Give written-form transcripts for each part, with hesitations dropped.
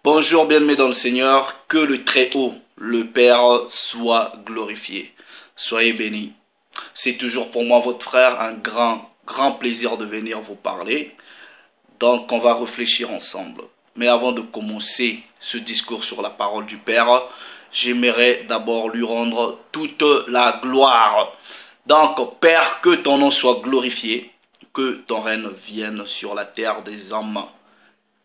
Bonjour bien-aimés dans le Seigneur, que le Très-Haut, le Père, soit glorifié. Soyez bénis. C'est toujours pour moi, votre frère, un grand plaisir de venir vous parler. Donc, on va réfléchir ensemble. Mais avant de commencer ce discours sur la parole du Père, j'aimerais d'abord lui rendre toute la gloire. Donc, Père, que ton nom soit glorifié, que ton règne vienne sur la terre des hommes,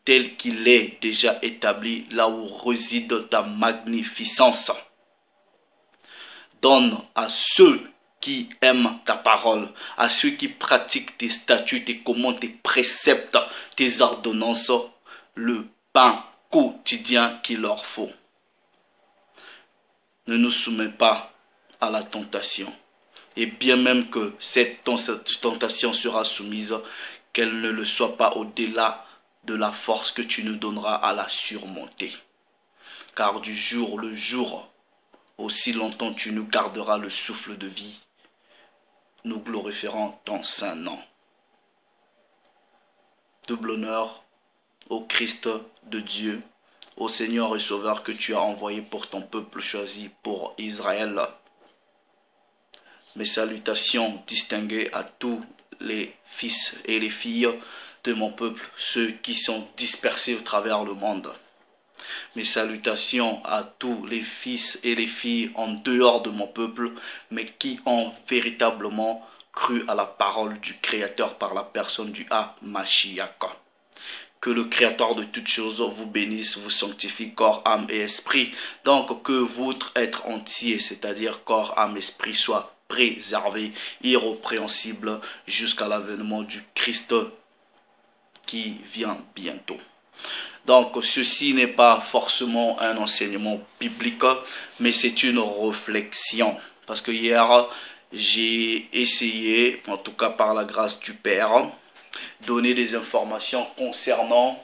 tel qu'il est déjà établi là où réside ta magnificence. Donne à ceux qui aiment ta parole, à ceux qui pratiquent tes statuts, tes commandes, tes préceptes, tes ordonnances, le pain quotidien qu'il leur faut. Ne nous soumets pas à la tentation. Et bien même que cette tentation sera soumise, qu'elle ne le soit pas au-delà de la force que tu nous donneras à la surmonter. Car du jour le jour, aussi longtemps tu nous garderas le souffle de vie, nous glorifierons ton saint nom. Double honneur au Christ de Dieu, au Seigneur et Sauveur que tu as envoyé pour ton peuple choisi, pour Israël. Mes salutations distinguées à tous les fils et les filles de mon peuple, ceux qui sont dispersés au travers le monde. Mes salutations à tous les fils et les filles en dehors de mon peuple, mais qui ont véritablement cru à la parole du Créateur par la personne du Mashiach. Que le Créateur de toutes choses vous bénisse, vous sanctifie corps, âme et esprit. Donc que votre être entier, c'est-à-dire corps, âme, esprit, soit préservé, irrépréhensible jusqu'à l'avènement du Christ qui vient bientôt. Donc ceci n'est pas forcément un enseignement biblique, mais c'est une réflexion. Parce que hier, j'ai essayé, en tout cas par la grâce du Père, donner des informations concernant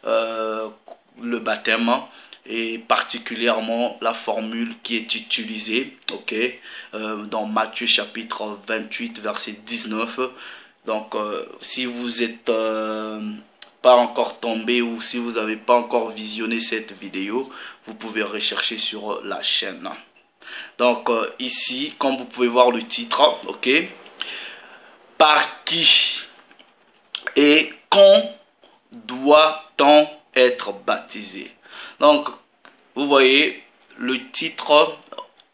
le baptême et particulièrement la formule qui est utilisée dans Matthieu chapitre 28 verset 19. Donc si vous êtes pas encore tombé ou si vous n'avez pas encore visionné cette vidéo, vous pouvez rechercher sur la chaîne. Donc ici, comme vous pouvez voir le titre, par qui et quand doit-on être baptisé? Donc, vous voyez, le titre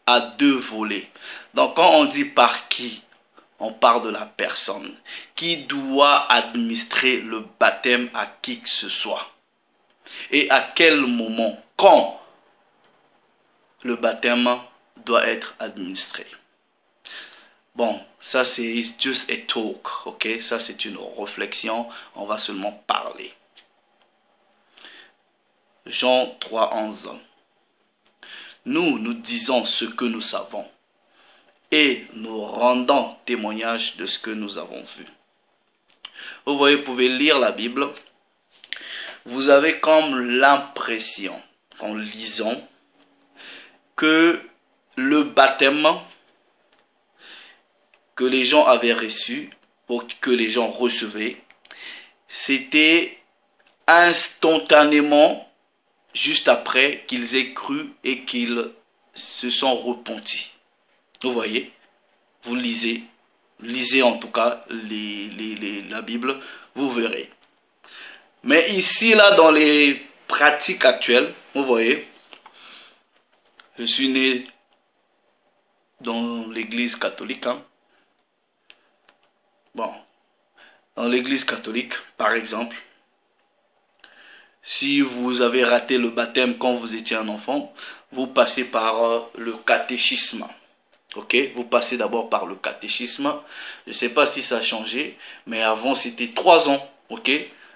a deux volets. Donc, quand on dit par qui, on parle de la personne qui doit administrer le baptême à qui que ce soit. Et à quel moment, quand le baptême doit être administré. Bon, ça c'est just a talk, ça c'est une réflexion, on va seulement parler. Jean 3:11. Nous disons ce que nous savons et nous rendons témoignage de ce que nous avons vu. Vous voyez, vous pouvez lire la Bible. Vous avez comme l'impression, en lisant, que le baptême que les gens avaient reçu, ou que les gens recevaient, c'était instantanément, juste après qu'ils aient cru et qu'ils se sont repentis. Vous voyez, vous lisez en tout cas la Bible, vous verrez. Mais ici, là, dans les pratiques actuelles, vous voyez, je suis né dans l'église catholique. Bon, dans l'église catholique, par exemple, si vous avez raté le baptême quand vous étiez un enfant, vous passez par le catéchisme. Vous passez d'abord par le catéchisme. Je ne sais pas si ça a changé, mais avant c'était 3 ans.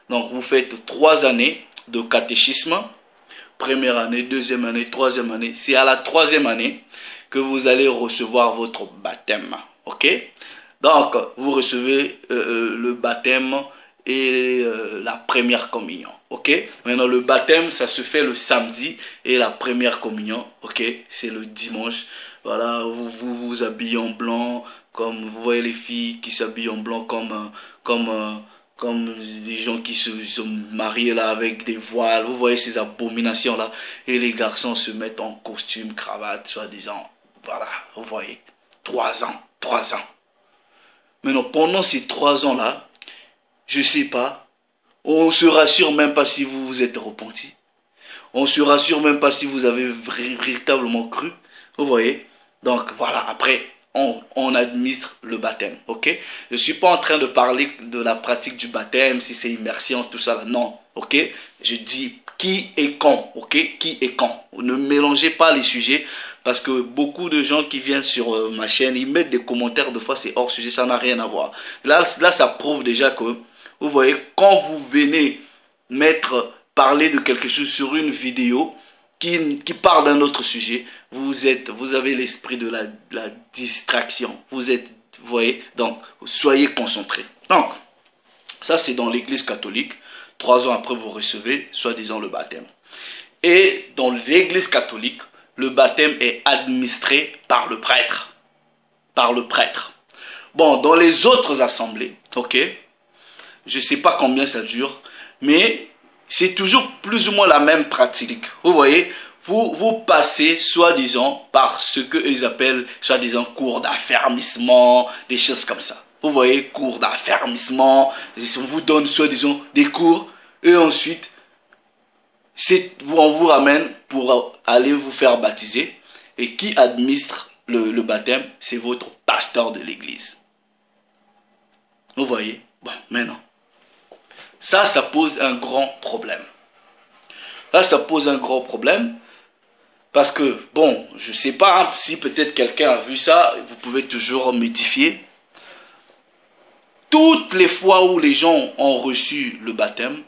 Donc vous faites 3 années de catéchisme. Première année, deuxième année, troisième année. C'est à la 3e année que vous allez recevoir votre baptême. Donc vous recevez le baptême et la première communion. Maintenant le baptême ça se fait le samedi et la première communion c'est le dimanche. Voilà, vous vous habillez en blanc, comme vous voyez les filles qui s'habillent en blanc comme comme les gens qui se sont mariés là avec des voiles, vous voyez ces abominations là, et les garçons se mettent en costume, cravate, soi-disant, voilà, vous voyez, 3 ans, 3 ans. Maintenant, pendant ces 3 ans là, je sais pas, on se rassure même pas si vous vous êtes repenti. On se rassure même pas si vous avez véritablement cru. Vous voyez? Donc voilà, après, on administre le baptême. Ok? Je ne suis pas en train de parler de la pratique du baptême, si c'est immersion, tout ça. Là. Non. Ok? Je dis qui et quand. Ok? Qui et quand. Ne mélangez pas les sujets. Parce que beaucoup de gens qui viennent sur ma chaîne, ils mettent des commentaires, des fois c'est hors sujet, ça n'a rien à voir. Là, ça prouve déjà que, vous voyez, quand vous venez parler de quelque chose sur une vidéo qui parle d'un autre sujet, vous avez l'esprit de la distraction. Vous voyez, donc soyez concentrés. Donc, ça c'est dans l'église catholique. 3 ans après, vous recevez, soi-disant, le baptême. Et dans l'église catholique, le baptême est administré par le prêtre. Par le prêtre. Bon, dans les autres assemblées, ok, je ne sais pas combien ça dure, mais c'est toujours plus ou moins la même pratique. Vous voyez, vous passez, soi-disant, par ce qu'ils appellent, soi-disant, cours d'affermissement, des choses comme ça. Vous voyez, cours d'affermissement, on vous donne, soi-disant, des cours, et ensuite, on vous ramène pour aller vous faire baptiser. Et qui administre le baptême? C'est votre pasteur de l'église. Vous voyez? Bon, maintenant. Ça pose un grand problème. Là, ça pose un grand problème. Parce que, bon, je ne sais pas hein, si peut-être quelqu'un a vu ça. Vous pouvez toujours m'édifier. Toutes les fois où les gens ont reçu le baptême,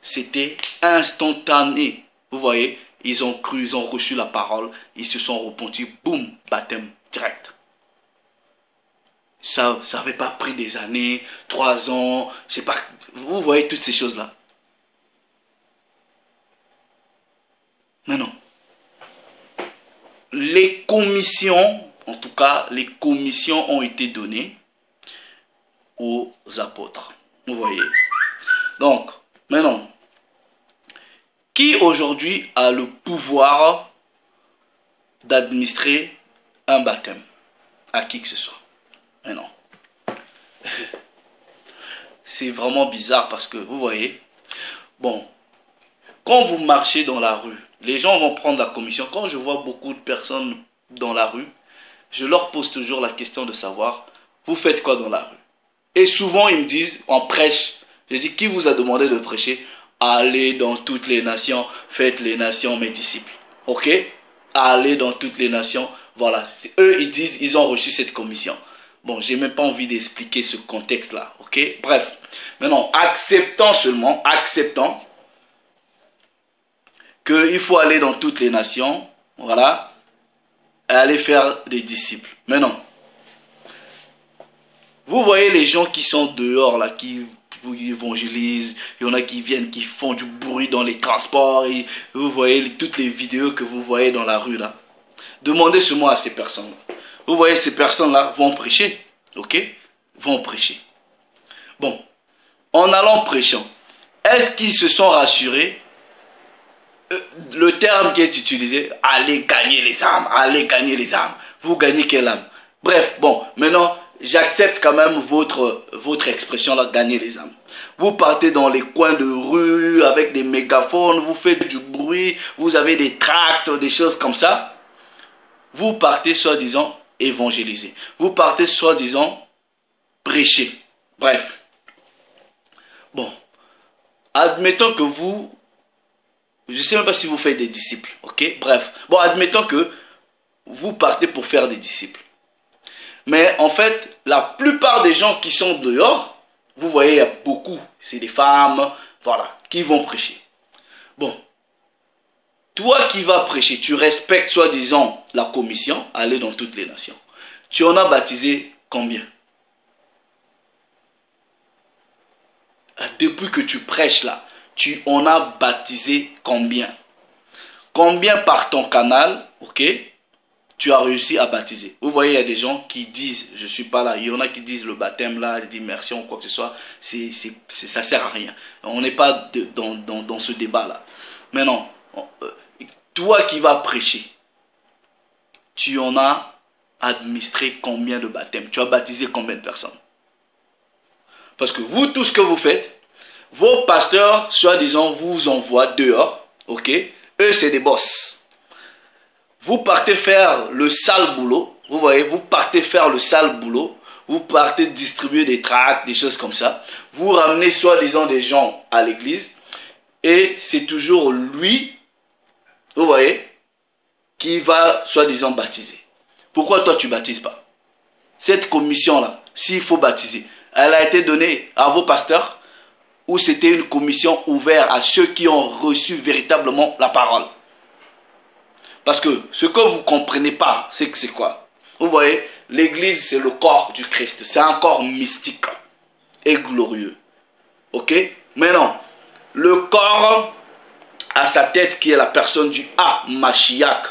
c'était instantané. Vous voyez, ils ont cru, ils ont reçu la parole, ils se sont repentis, boum, baptême direct. Ça n'avait pas pris des années, 3 ans, je sais pas, vous voyez toutes ces choses-là. Non. Les commissions, en tout cas, les commissions ont été données aux apôtres. Vous voyez. Donc, maintenant, qui aujourd'hui a le pouvoir d'administrer un baptême à qui que ce soit? Mais non. C'est vraiment bizarre parce que, vous voyez, bon, quand vous marchez dans la rue, les gens vont prendre la commission. Quand je vois beaucoup de personnes dans la rue, je leur pose toujours la question de savoir, vous faites quoi dans la rue? Et souvent, ils me disent, on prêche. Je dis, qui vous a demandé de prêcher? Allez dans toutes les nations, faites les nations mes disciples. Ok? Allez dans toutes les nations. Voilà. Eux, ils disent, ils ont reçu cette commission. Bon, j'ai même pas envie d'expliquer ce contexte-là. Ok? Bref. Maintenant, acceptons qu'il faut aller dans toutes les nations. Voilà. Et aller faire des disciples. Maintenant, vous voyez les gens qui sont dehors, là, qui évangélisent, il y en a qui viennent, qui font du bruit dans les transports, et vous voyez toutes les vidéos que vous voyez dans la rue, là. Demandez seulement à ces personnes. Vous voyez, ces personnes-là vont prêcher, ok? Vont prêcher. Bon, en allant prêchant, est-ce qu'ils se sont rassurés? Le terme qui est utilisé, allez gagner les âmes, allez gagner les âmes. Vous gagnez quelle âme? Bref, bon, maintenant, j'accepte quand même votre expression là, gagner les âmes. Vous partez dans les coins de rue avec des mégaphones, vous faites du bruit, vous avez des tracts, des choses comme ça. Vous partez soi-disant évangéliser. Vous partez soi-disant prêcher. Bref. Bon. Admettons que vous... Je ne sais même pas si vous faites des disciples. Ok? Bref. Bon, admettons que vous partez pour faire des disciples. Mais en fait, la plupart des gens qui sont dehors, vous voyez, il y a beaucoup. C'est des femmes, voilà, qui vont prêcher. Bon. Toi qui vas prêcher, tu respectes soi-disant la commission, aller dans toutes les nations. Tu en as baptisé combien? Depuis que tu prêches là, tu en as baptisé combien? Combien par ton canal, ok? tu as réussi à baptiser. Vous voyez, il y a des gens qui disent, je ne suis pas là. Il y en a qui disent le baptême là, l'immersion ou quoi que ce soit, ça ne sert à rien. On n'est pas dans ce débat-là. Maintenant, toi qui vas prêcher, tu en as administré combien de baptêmes? Tu as baptisé combien de personnes? Parce que vous, tout ce que vous faites, vos pasteurs, soi-disant, vous envoient dehors, ok? Eux, c'est des boss. Vous partez faire le sale boulot, vous voyez, vous partez faire le sale boulot, vous partez distribuer des tracts, des choses comme ça. Vous ramenez soi-disant des gens à l'église et c'est toujours lui, vous voyez, qui va soi-disant baptiser. Pourquoi toi tu baptises pas? Cette commission-là, s'il faut baptiser, elle a été donnée à vos pasteurs ou c'était une commission ouverte à ceux qui ont reçu véritablement la parole? Parce que ce que vous ne comprenez pas, c'est que c'est quoi? Vous voyez, l'église c'est le corps du Christ. C'est un corps mystique et glorieux. Ok? Maintenant, le corps a sa tête qui est la personne du Mashiach.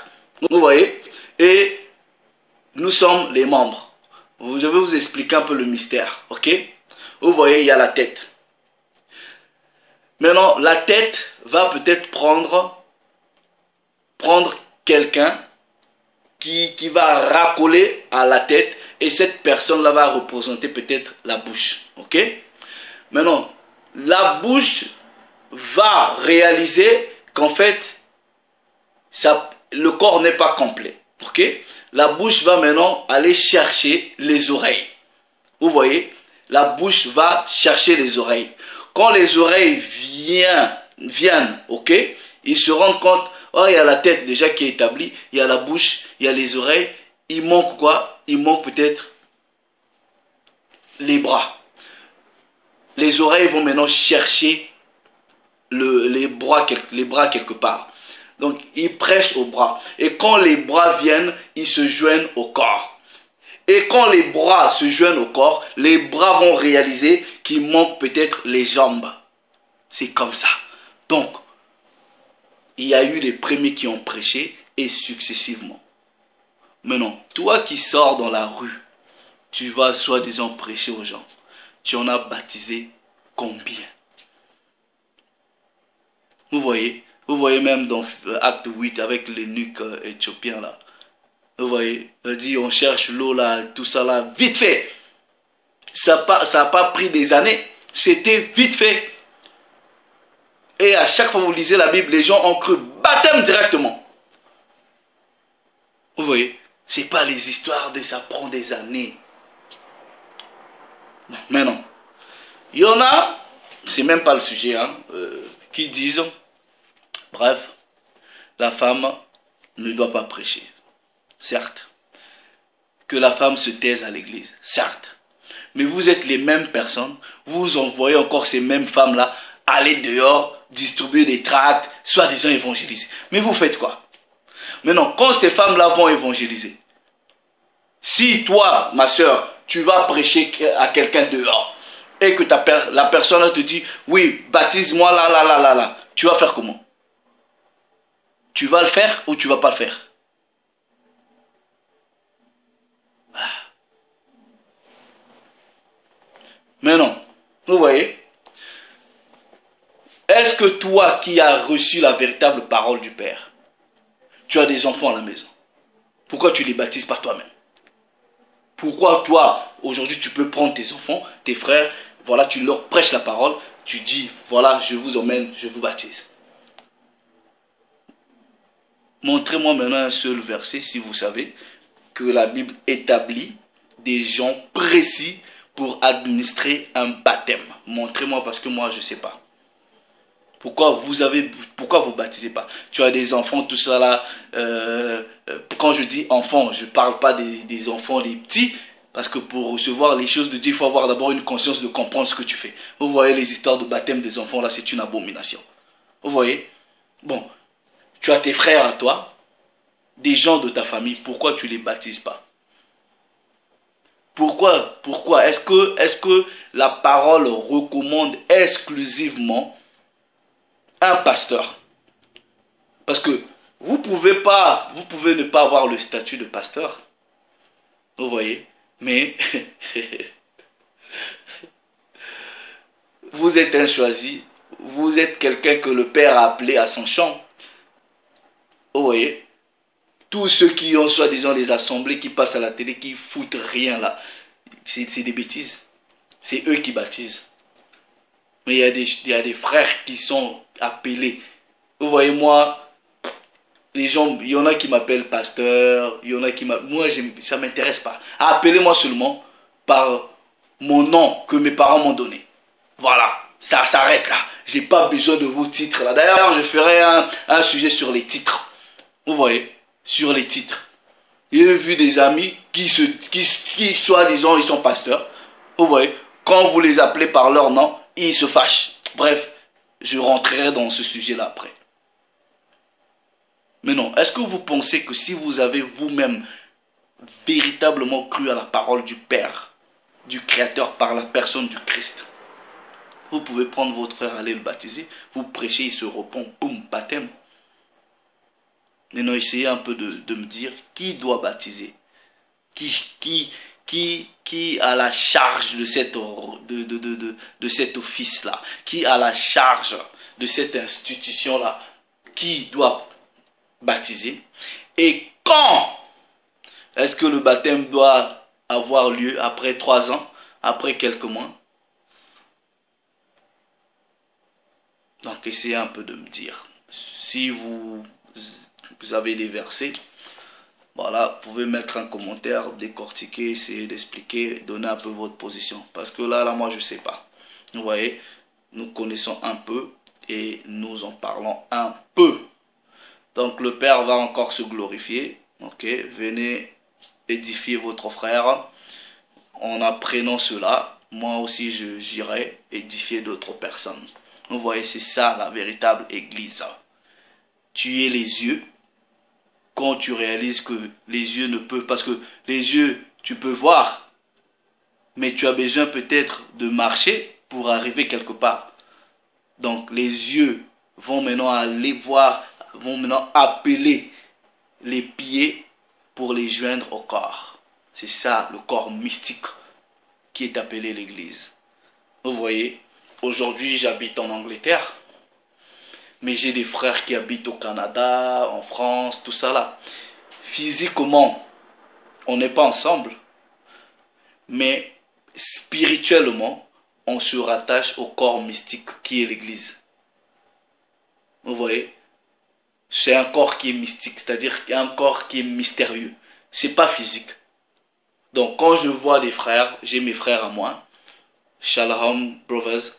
Vous voyez? Et nous sommes les membres. Je vais vous expliquer un peu le mystère. Ok? Vous voyez, il y a la tête. Maintenant, la tête va peut-être prendre quelqu'un qui va racoler à la tête et cette personne-là va représenter peut-être la bouche. Ok? Maintenant, la bouche va réaliser qu'en fait, le corps n'est pas complet. Ok? La bouche va maintenant aller chercher les oreilles. Vous voyez? La bouche va chercher les oreilles. Quand les oreilles viennent, ok? Ils se rendent compte, oh, il y a la tête déjà qui est établie, il y a la bouche, il y a les oreilles. Il manque quoi? Il manque peut-être les bras. Les oreilles vont maintenant chercher les bras quelque part. Donc, ils prêchent aux bras. Et quand les bras viennent, ils se joignent au corps. Et quand les bras se joignent au corps, les bras vont réaliser qu'il manque peut-être les jambes. C'est comme ça. Donc, il y a eu les premiers qui ont prêché et successivement. Maintenant, toi qui sors dans la rue, tu vas soi-disant prêcher aux gens. Tu en as baptisé combien? Vous voyez même dans Acte 8 avec l'eunuque éthiopien là. Vous voyez, on dit on cherche l'eau là, tout ça là, vite fait. Ça n'a pas pris des années, c'était vite fait. Et à chaque fois que vous lisez la Bible, les gens ont cru baptême directement. Vous voyez, c'est pas les histoires de ça prend des années. Mais non. Il y en a, c'est même pas le sujet, hein, qui disent, bref, la femme ne doit pas prêcher. Certes. Que la femme se taise à l'église. Certes. Mais vous êtes les mêmes personnes, vous envoyez encore ces mêmes femmes-là aller dehors, distribuer des tracts, soi-disant évangéliser. Mais vous faites quoi? Maintenant, quand ces femmes-là vont évangéliser, si toi, ma soeur, tu vas prêcher à quelqu'un dehors, et que la personne te dit, oui, baptise-moi là, tu vas faire comment? Tu vas le faire ou tu ne vas pas le faire? Voilà. Mais non, vous voyez, est-ce que toi qui as reçu la véritable parole du Père, tu as des enfants à la maison? Pourquoi tu ne les baptises pas toi-même? Pourquoi toi, aujourd'hui, tu peux prendre tes enfants, tes frères, voilà, tu leur prêches la parole, tu dis, voilà, je vous emmène, je vous baptise. Montrez-moi maintenant un seul verset, si vous savez, que la Bible établit des gens précis pour administrer un baptême. Montrez-moi parce que moi, je ne sais pas. Pourquoi vous baptisez pas? Tu as des enfants, tout ça là. Quand je dis enfants, je ne parle pas des enfants, des petits. Parce que pour recevoir les choses de Dieu, il faut avoir d'abord une conscience de comprendre ce que tu fais. Vous voyez les histoires de baptême des enfants là, c'est une abomination. Vous voyez? Bon, tu as tes frères à toi, des gens de ta famille, pourquoi tu ne les baptises pas? Pourquoi? Est-ce que la parole recommande exclusivement un pasteur? Parce que vous vous pouvez ne pas avoir le statut de pasteur. Vous voyez, mais vous êtes un choisi, vous êtes quelqu'un que le Père a appelé à son champ. Vous voyez, tous ceux qui ont soi-disant des assemblées, qui passent à la télé, qui foutent rien là, c'est des bêtises. C'est eux qui baptisent. Mais il y a des frères qui sont appelés. Vous voyez, moi, les gens, il y en a qui m'appellent pasteur, il y en a qui m'appellent... Moi, ça ne m'intéresse pas. Appelez-moi seulement par mon nom que mes parents m'ont donné. Voilà, ça s'arrête là. Je n'ai pas besoin de vos titres là. D'ailleurs, je ferai un sujet sur les titres. Vous voyez, sur les titres. J'ai vu des amis qui soi-disant, ils sont pasteurs. Vous voyez, quand vous les appelez par leur nom, ils se fâchent. Bref, je rentrerai dans ce sujet-là après. Mais non, est-ce que vous pensez que si vous avez vous-même véritablement cru à la parole du Père, du Créateur par la personne du Christ, vous pouvez prendre votre frère, aller le baptiser, vous prêchez, il se repent, boum, baptême. Maintenant, essayez un peu de me dire qui doit baptiser, qui a la charge de cet office-là, qui a la charge de cette institution-là, qui doit baptiser, et quand est-ce que le baptême doit avoir lieu? Après 3 ans, après quelques mois? Donc essayez un peu de me dire. Si vous avez des versets, voilà, vous pouvez mettre un commentaire, décortiquer, essayer d'expliquer, donner un peu votre position. Parce que là, moi, je ne sais pas. Vous voyez, nous connaissons un peu et nous en parlons un peu. Donc le Père va encore se glorifier. Ok, venez édifier votre frère en apprenant cela. Moi aussi, j'irai édifier d'autres personnes. Vous voyez, c'est ça la véritable église. Tu es les yeux. Quand tu réalises que les yeux ne peuvent... Parce que les yeux, tu peux voir. Mais tu as besoin peut-être de marcher pour arriver quelque part. Donc les yeux vont maintenant aller voir, vont maintenant appeler les pieds pour les joindre au corps. C'est ça le corps mystique qui est appelé l'église. Vous voyez, aujourd'hui j'habite en Angleterre. Mais j'ai des frères qui habitent au Canada, en France, tout ça là. Physiquement, on n'est pas ensemble. Mais spirituellement, on se rattache au corps mystique qui est l'église. Vous voyez? C'est un corps qui est mystique, c'est-à-dire un corps qui est mystérieux. C'est pas physique. Donc quand je vois des frères, j'ai mes frères à moi, Shalom Brothers,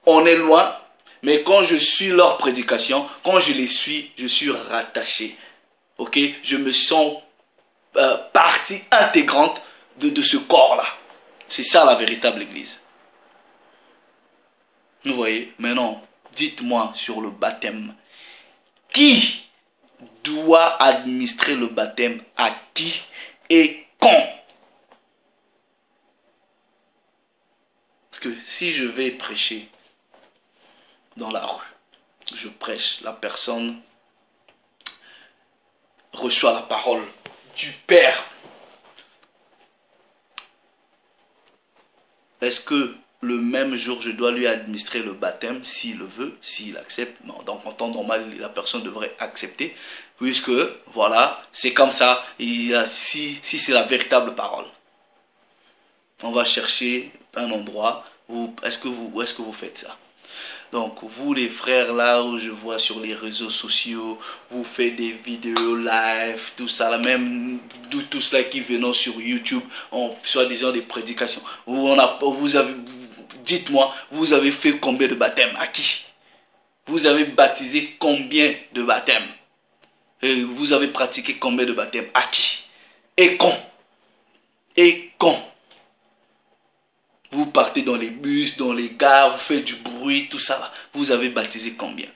on est loin. Mais quand je suis leur prédication, quand je les suis, je suis rattaché. Ok? Je me sens partie intégrante de ce corps-là. C'est ça la véritable église. Vous voyez? Maintenant, dites-moi sur le baptême. Qui doit administrer le baptême à qui et quand? Parce que si je vais prêcher dans la rue, je prêche, la personne reçoit la parole du Père. Est-ce que le même jour je dois lui administrer le baptême s'il le veut, s'il accepte? Non, donc en temps normal la personne devrait accepter, puisque voilà, c'est comme ça. Si c'est la véritable parole, on va chercher un endroit où est-ce que vous faites ça? Donc vous les frères là où je vois sur les réseaux sociaux, vous faites des vidéos live, tout ça là, même tout cela qui venant sur YouTube, soi-disant des prédications. Dites-moi, vous avez fait combien de baptêmes? À qui? Vous avez baptisé combien de baptêmes? Et vous avez pratiqué combien de baptêmes? À qui? Et quand? Et quand? Vous partez dans les bus, dans les gares, vous faites du bruit, tout ça là. Vous avez baptisé combien?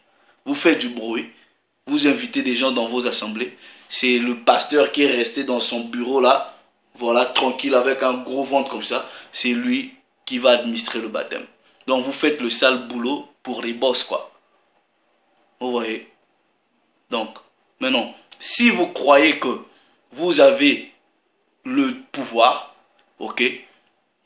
Vous faites du bruit, vous invitez des gens dans vos assemblées. C'est le pasteur qui est resté dans son bureau là, voilà, tranquille avec un gros ventre comme ça. C'est lui qui va administrer le baptême. Donc vous faites le sale boulot pour les boss quoi. Vous voyez? Donc Maintenant, si vous croyez que vous avez le pouvoir, ok,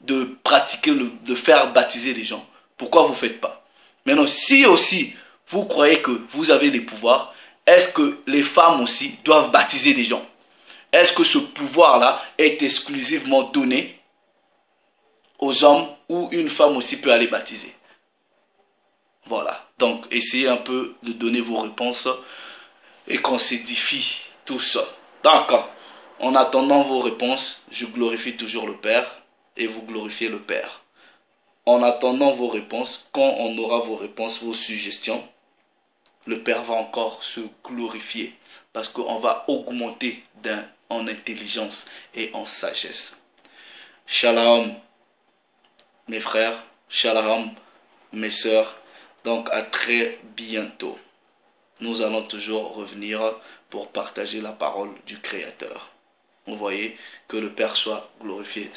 de pratiquer, de faire baptiser les gens, pourquoi vous ne faites pas? Maintenant, si aussi vous croyez que vous avez les pouvoirs, est-ce que les femmes aussi doivent baptiser des gens? Est-ce que ce pouvoir-là est exclusivement donné aux hommes ou une femme aussi peut aller baptiser? Voilà. Donc, essayez un peu de donner vos réponses et qu'on s'édifie tous. D'accord. En attendant vos réponses, je glorifie toujours le Père et vous glorifiez le Père. En attendant vos réponses, quand on aura vos réponses, vos suggestions, le Père va encore se glorifier parce qu'on va augmenter en intelligence et en sagesse. Shalom, mes frères, shalom, mes sœurs. Donc à très bientôt. Nous allons toujours revenir pour partager la parole du Créateur. Vous voyez, que le Père soit glorifié.